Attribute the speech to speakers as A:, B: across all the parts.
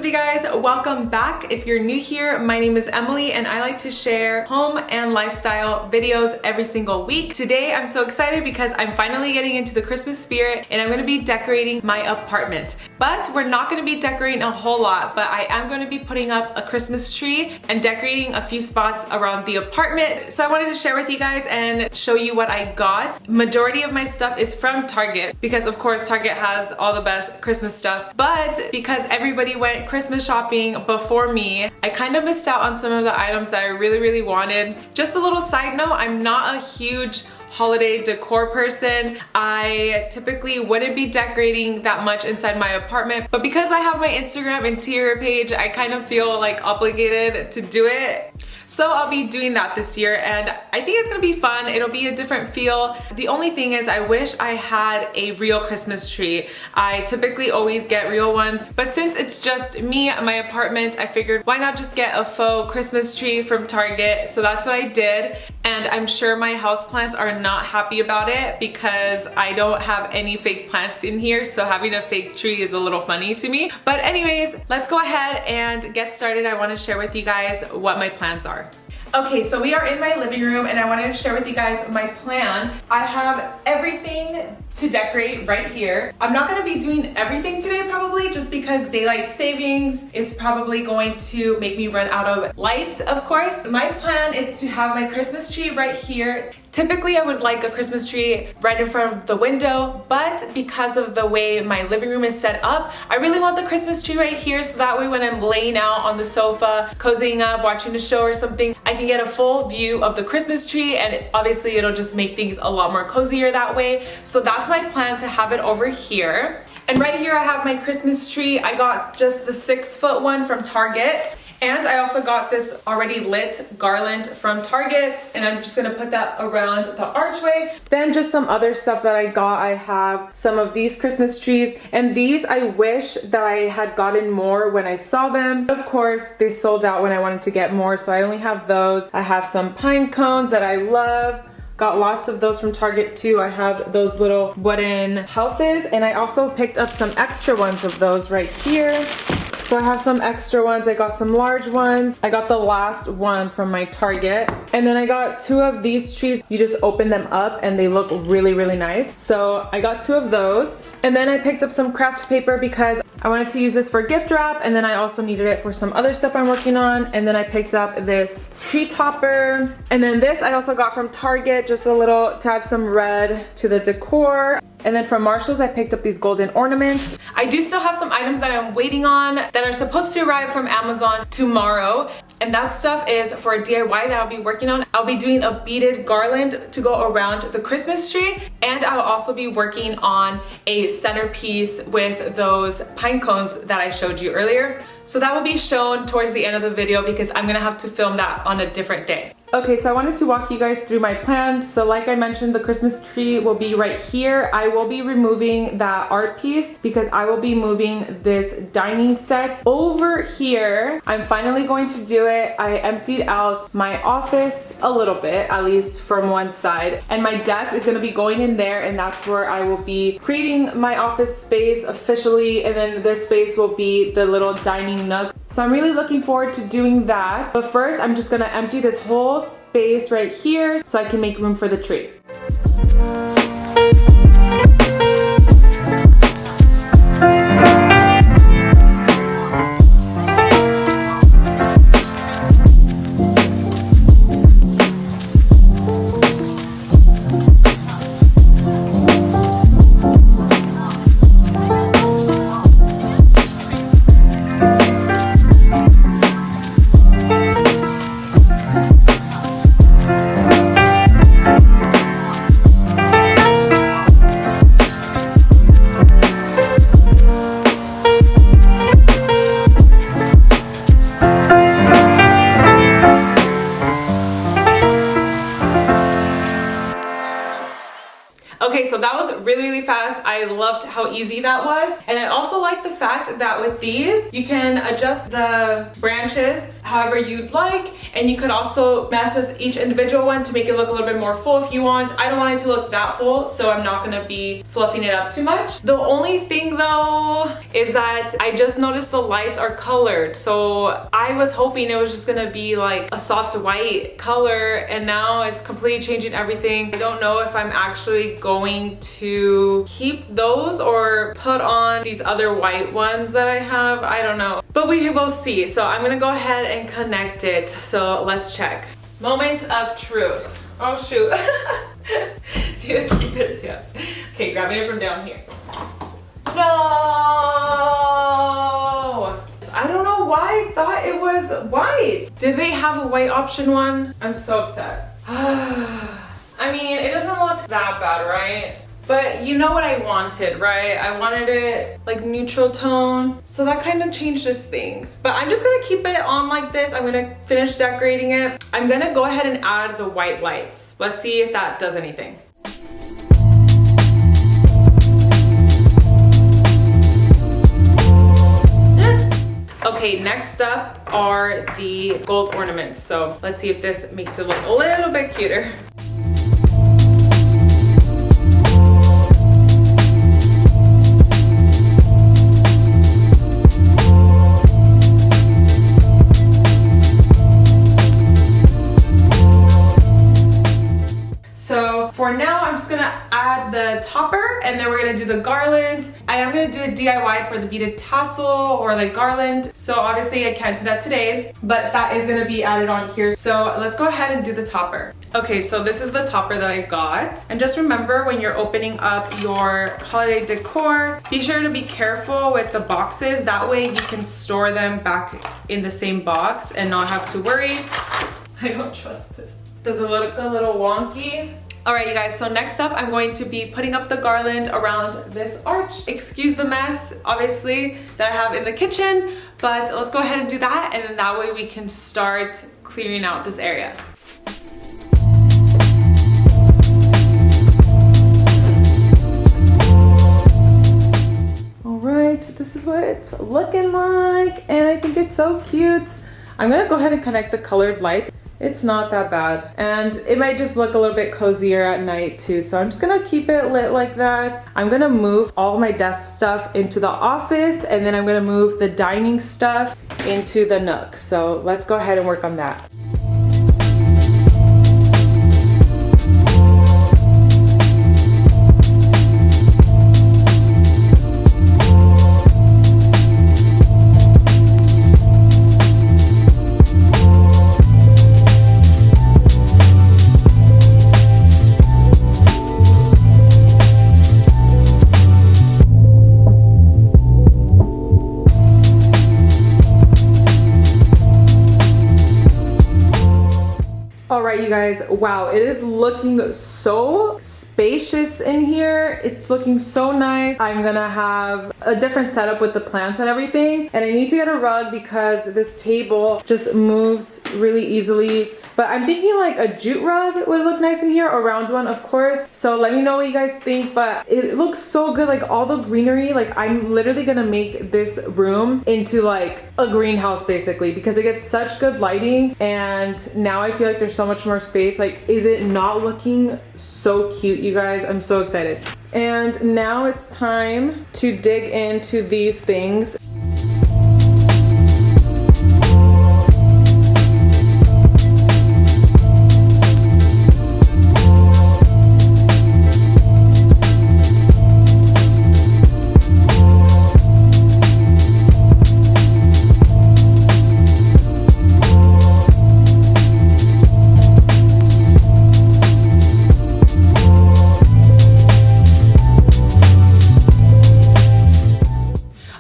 A: you guys? Welcome back. If you're new here, my name is Emily and I like to share home and lifestyle videos every single week. Today I'm so excited because I'm finally getting into the Christmas spirit and I'm going to be decorating my apartment. But we're not going to be decorating a whole lot, but I am going to be putting up a Christmas tree and decorating a few spots around the apartment. So I wanted to share with you guys and show you what I got. Majority of my stuff is from Target because of course Target has all the best Christmas stuff, but because everybody went Christmas shopping before me, I kind of missed out on some of the items that I really wanted. Just a little side note, I'm not a huge holiday decor person. I typically wouldn't be decorating that much inside my apartment, but because I have my Instagram interior page, I kind of feel like obligated to do it. So I'll be doing that this year and I think it's gonna be fun. It'll be a different feel. The only thing is I wish I had a real Christmas tree. I typically always get real ones, but since it's just me and my apartment, I figured why not just get a faux Christmas tree from Target. So that's what I did, and I'm sure my houseplants are not happy about it because I don't have any fake plants in here, so having a fake tree is a little funny to me. But anyways, let's go ahead and get started. I want to share with you guys what my plans are. Okay, so we are in my living room and I wanted to share with you guys my plan. I have everything to decorate right here. I'm not gonna be doing everything today probably just because daylight savings is probably going to make me run out of light, of course. My plan is to have my Christmas tree right here. Typically I would like a Christmas tree right in front of the window, but because of the way my living room is set up, I really want the Christmas tree right here so that way when I'm laying out on the sofa, cozying up, watching a show or something, I can get a full view of the Christmas tree, and obviously it'll just make things a lot more cozier that way. So that's my plan, to have it over here. And right here I have my Christmas tree. I got just the 6-foot one from Target. And I also got this already lit garland from Target, and I'm just gonna put that around the archway. Then just some other stuff that I got. I have some of these Christmas trees, and these I wish that I had gotten more when I saw them. Of course, they sold out when I wanted to get more, so I only have those. I have some pine cones that I love. Got lots of those from Target too. I have those little wooden houses, and I also picked up some extra ones of those right here. So I have some extra ones. I got some large ones. I got the last one from my Target. And then I got 2 of these trees. You just open them up and they look really nice. So I got 2 of those. And then I picked up some craft paper because I wanted to use this for gift wrap, and then I also needed it for some other stuff I'm working on. And then I picked up this tree topper. And then this I also got from Target, just a little to add some red to the decor. And then from Marshall's I picked up these golden ornaments. I do still have some items that I'm waiting on that are supposed to arrive from Amazon tomorrow. And that stuff is for a DIY that I'll be working on. I'll be doing a beaded garland to go around the Christmas tree, and I'll also be working on a centerpiece with those pine cones that I showed you earlier. So that will be shown towards the end of the video because I'm gonna have to film that on a different day. Okay, so I wanted to walk you guys through my plan. So like I mentioned, the Christmas tree will be right here. I will be removing that art piece because I will be moving this dining set over here. I'm finally going to do it. I emptied out my office a little bit, at least from one side, and my desk is gonna be going in there, and that's where I will be creating my office space officially, and then this space will be the little dining nook. So I'm really looking forward to doing that. But first, I'm just gonna empty this whole space right here so I can make room for the tree. Okay, so that was really fast. glass. I loved how easy that was. And I also like the fact that with these, you can adjust the branches however you'd like. And you could also mess with each individual one to make it look a little bit more full if you want. I don't want it to look that full, so I'm not gonna be fluffing it up too much. The only thing though is that I just noticed the lights are colored. So I was hoping it was just gonna be like a soft white color, and now it's completely changing everything. I don't know if I'm actually going to keep those or put on these other white ones that I have. I don't know, but we will see. So I'm gonna go ahead and connect it. So let's check. Moment of truth. Oh shoot. Keep it, yeah. Okay, grabbing it from down here. No! I don't know why I thought it was white. Did they have a white option one? I'm so upset. I mean, it doesn't look that bad, right? But you know what I wanted, right? I wanted it like neutral tone. So that kind of changes things. But I'm just gonna keep it on like this. I'm gonna finish decorating it. I'm gonna go ahead and add the white lights. Let's see if that does anything. Okay, next up are the gold ornaments. So let's see if this makes it look a little bit cuter. For now, I'm just gonna add the topper and then we're gonna do the garland. I am gonna do a DIY for the beaded tassel or like garland. So obviously I can't do that today, but that is gonna be added on here. So let's go ahead and do the topper. Okay, so this is the topper that I got. And just remember when you're opening up your holiday decor, be sure to be careful with the boxes. That way you can store them back in the same box and not have to worry. I don't trust this. Does it look a little wonky? All right, you guys, so next up, I'm going to be putting up the garland around this arch. Excuse the mess, obviously, that I have in the kitchen, but let's go ahead and do that, and then that way we can start clearing out this area. All right, this is what it's looking like, and I think it's so cute. I'm gonna go ahead and connect the colored lights. It's not that bad, and it might just look a little bit cozier at night too, so I'm just gonna keep it lit like that. I'm gonna move all my desk stuff into the office, and then I'm gonna move the dining stuff into the nook. So let's go ahead and work on that. Alright, you guys, wow, it is looking so spacious in here. It's looking so nice. I'm gonna have a different setup with the plants and everything, and I need to get a rug because this table just moves really easily. But I'm thinking like a jute rug would look nice in here, or a round one, of course. So let me know what you guys think, but it looks so good, like all the greenery. Like I'm literally gonna make this room into like a greenhouse basically, because it gets such good lighting, and now I feel like there's so much more space. Like, is it not looking so cute, you guys? I'm so excited. And now it's time to dig into these things.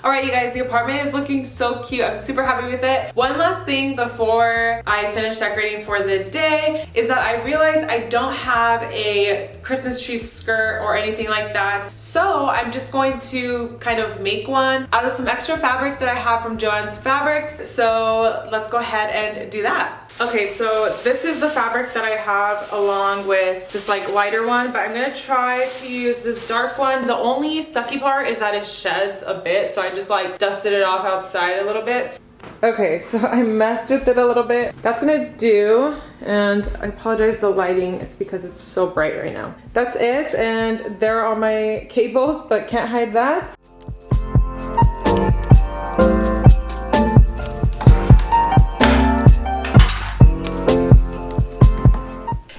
A: Alright you guys, the apartment is looking so cute. I'm super happy with it. One last thing before I finish decorating for the day is that I realized I don't have a Christmas tree skirt or anything like that. So I'm just going to kind of make one out of some extra fabric that I have from Joann's Fabrics. So let's go ahead and do that. Okay, so this is the fabric that I have along with this like lighter one, but I'm gonna try to use this dark one. The only sucky part is that it sheds a bit, so I just like dusted it off outside a little bit. Okay, so I messed with it a little bit. That's gonna do, and I apologize the lighting, it's because it's so bright right now. That's it, and there are my cables, but can't hide that.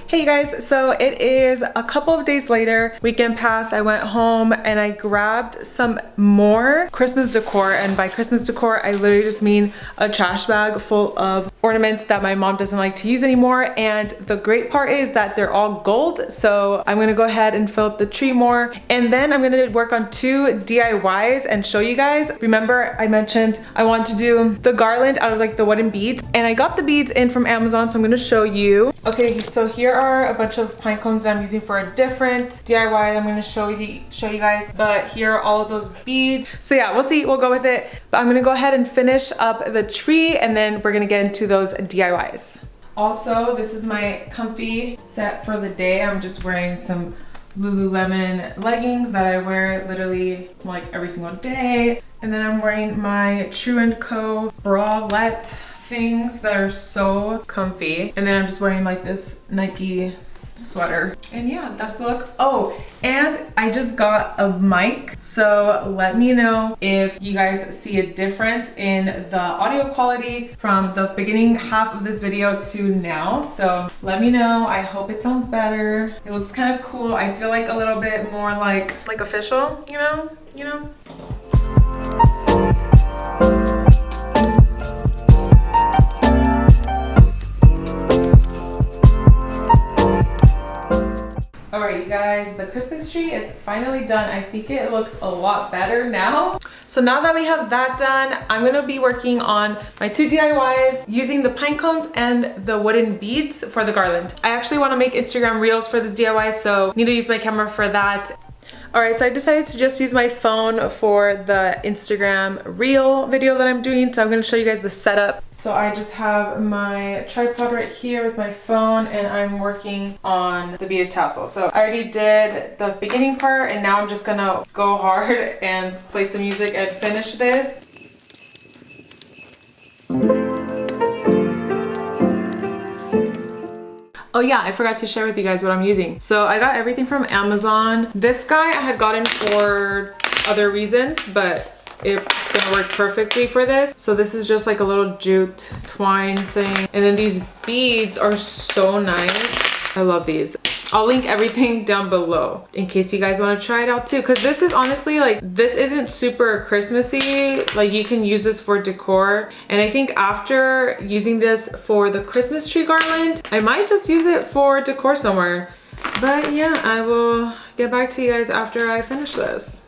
A: Hey guys, so it is a couple of days later, weekend passed, I went home and I grabbed some more Christmas decor, and by Christmas decor I literally just mean a trash bag full of ornaments that my mom doesn't like to use anymore. And the great part is that they're all gold, so I'm gonna go ahead and fill up the tree more, and then I'm gonna work on 2 DIYs and show you guys. Remember I mentioned I want to do the garland out of like the wooden beads, and I got the beads in from Amazon, so I'm gonna show you. Okay, so here are a bunch of pine cones that I'm using for a different DIY I'm going to show you guys, but here are all of those beads. So yeah, we'll see, we'll go with it, but I'm going to go ahead and finish up the tree and then we're going to get into those DIYs. Also, this is my comfy set for the day. I'm just wearing some Lululemon leggings that I wear literally like every single day, and then I'm wearing my True & Co bralette things that are so comfy, and then I'm just wearing like this Nike sweater, and yeah, that's the look. Oh, and I just got a mic, so let me know if you guys see a difference in the audio quality from the beginning half of this video to now. So let me know. I hope it sounds better. It looks kind of cool. I feel like a little bit more like official, you know. Alright you guys, the Christmas tree is finally done. I think it looks a lot better now. So now that we have that done, I'm gonna be working on my 2 DIYs using the pine cones and the wooden beads for the garland. I actually want to make Instagram reels for this DIY, so need to use my camera for that. Alright, so I decided to just use my phone for the Instagram reel video that I'm doing, so I'm going to show you guys the setup. So I just have my tripod right here with my phone, and I'm working on the beaded tassel. So I already did the beginning part, and now I'm just going to go hard and play some music and finish this. Oh yeah, I forgot to share with you guys what I'm using. So I got everything from Amazon. This guy I had gotten for other reasons, but it's gonna work perfectly for this. So this is just like a little jute twine thing. And then these beads are so nice. I love these. I'll link everything down below in case you guys want to try it out too, because this is honestly like, this isn't super Christmassy. Like you can use this for decor, and I think after using this for the Christmas tree garland, I might just use it for decor somewhere. But yeah, I will get back to you guys after I finish this.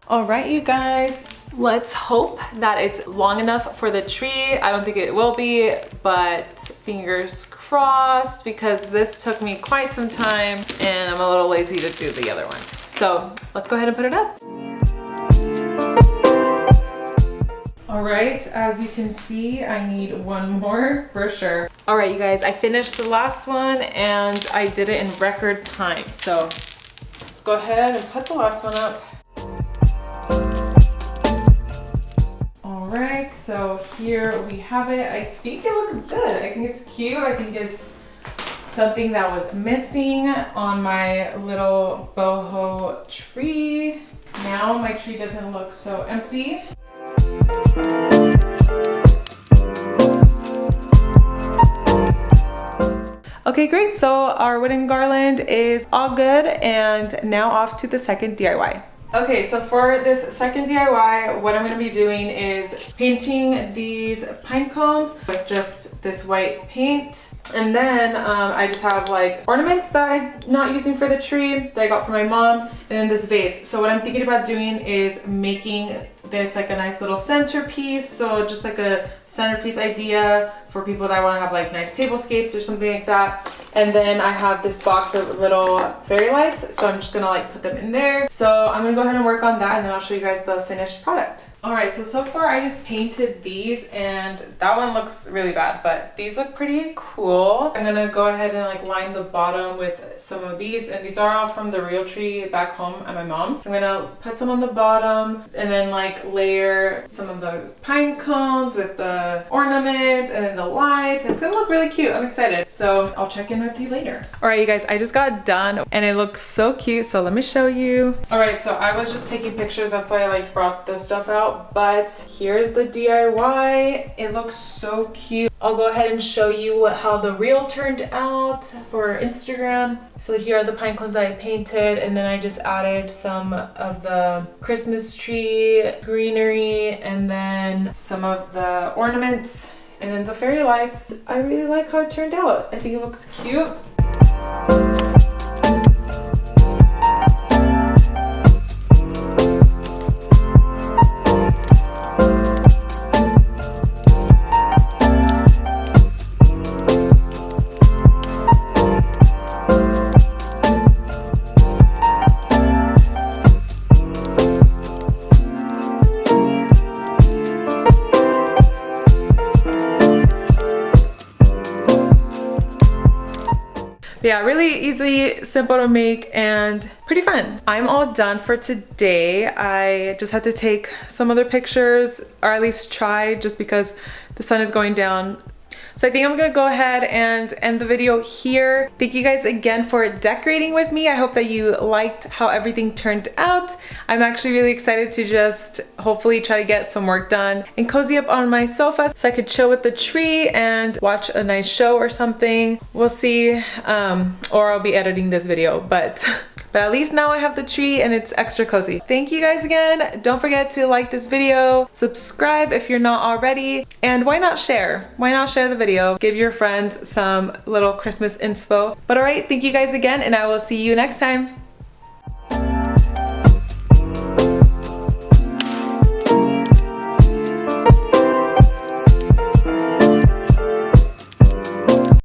A: All right, you guys. Let's hope that it's long enough for the tree. I don't think it will be, but fingers crossed, because this took me quite some time and I'm a little lazy to do the other one. So let's go ahead and put it up. All right, as you can see, I need one more for sure. All right, you guys, I finished the last one and I did it in record time. So let's go ahead and put the last one up. Alright, so here we have it. I think it looks good. I think it's cute. I think it's something that was missing on my little boho tree. Now my tree doesn't look so empty. Okay, great. So our wooden garland is all good, and now off to the second DIY. Okay, so for this second DIY, what I'm going to be doing is painting these pine cones with just this white paint. And then I just have like ornaments that I'm not using for the tree that I got from my mom, and then this vase. So what I'm thinking about doing is making this like a nice little centerpiece. So just like a centerpiece idea for people that want to have like nice tablescapes or something like that. And then I have this box of little fairy lights, so I'm just gonna like put them in there. So I'm gonna go ahead and work on that, and then I'll show you guys the finished product. All right, so far I just painted these, and that one looks really bad, but these look pretty cool. I'm gonna go ahead and like line the bottom with some of these, and these are all from the real tree back home at my mom's. I'm gonna put some on the bottom and then like layer some of the pine cones with the ornaments and then the lights. It's gonna look really cute. I'm excited. So I'll check in with you later. All right, you guys, I just got done and it looks so cute. So let me show you. All right, so I was just taking pictures. That's why I like brought this stuff out. But here's the DIY. It looks so cute. I'll go ahead and show you how the reel turned out for Instagram. So here are the pine cones that I painted, and then I just added some of the Christmas tree greenery and then some of the ornaments and then the fairy lights. I really like how it turned out. I think it looks cute. Yeah, really easy, simple to make, and pretty fun. I'm all done for today. I just had to take some other pictures, or at least try, just because the sun is going down. So I think I'm gonna go ahead and end the video here. Thank you guys again for decorating with me. I hope that you liked how everything turned out. I'm actually really excited to just hopefully try to get some work done and cozy up on my sofa so I could chill with the tree and watch a nice show or something. We'll see, or I'll be editing this video, but at least now I have the tree and it's extra cozy. Thank you guys again. Don't forget to like this video, subscribe if you're not already, and why not share? Why not share the video? Give your friends some little Christmas inspo. But all right, thank you guys again, and I will see you next time.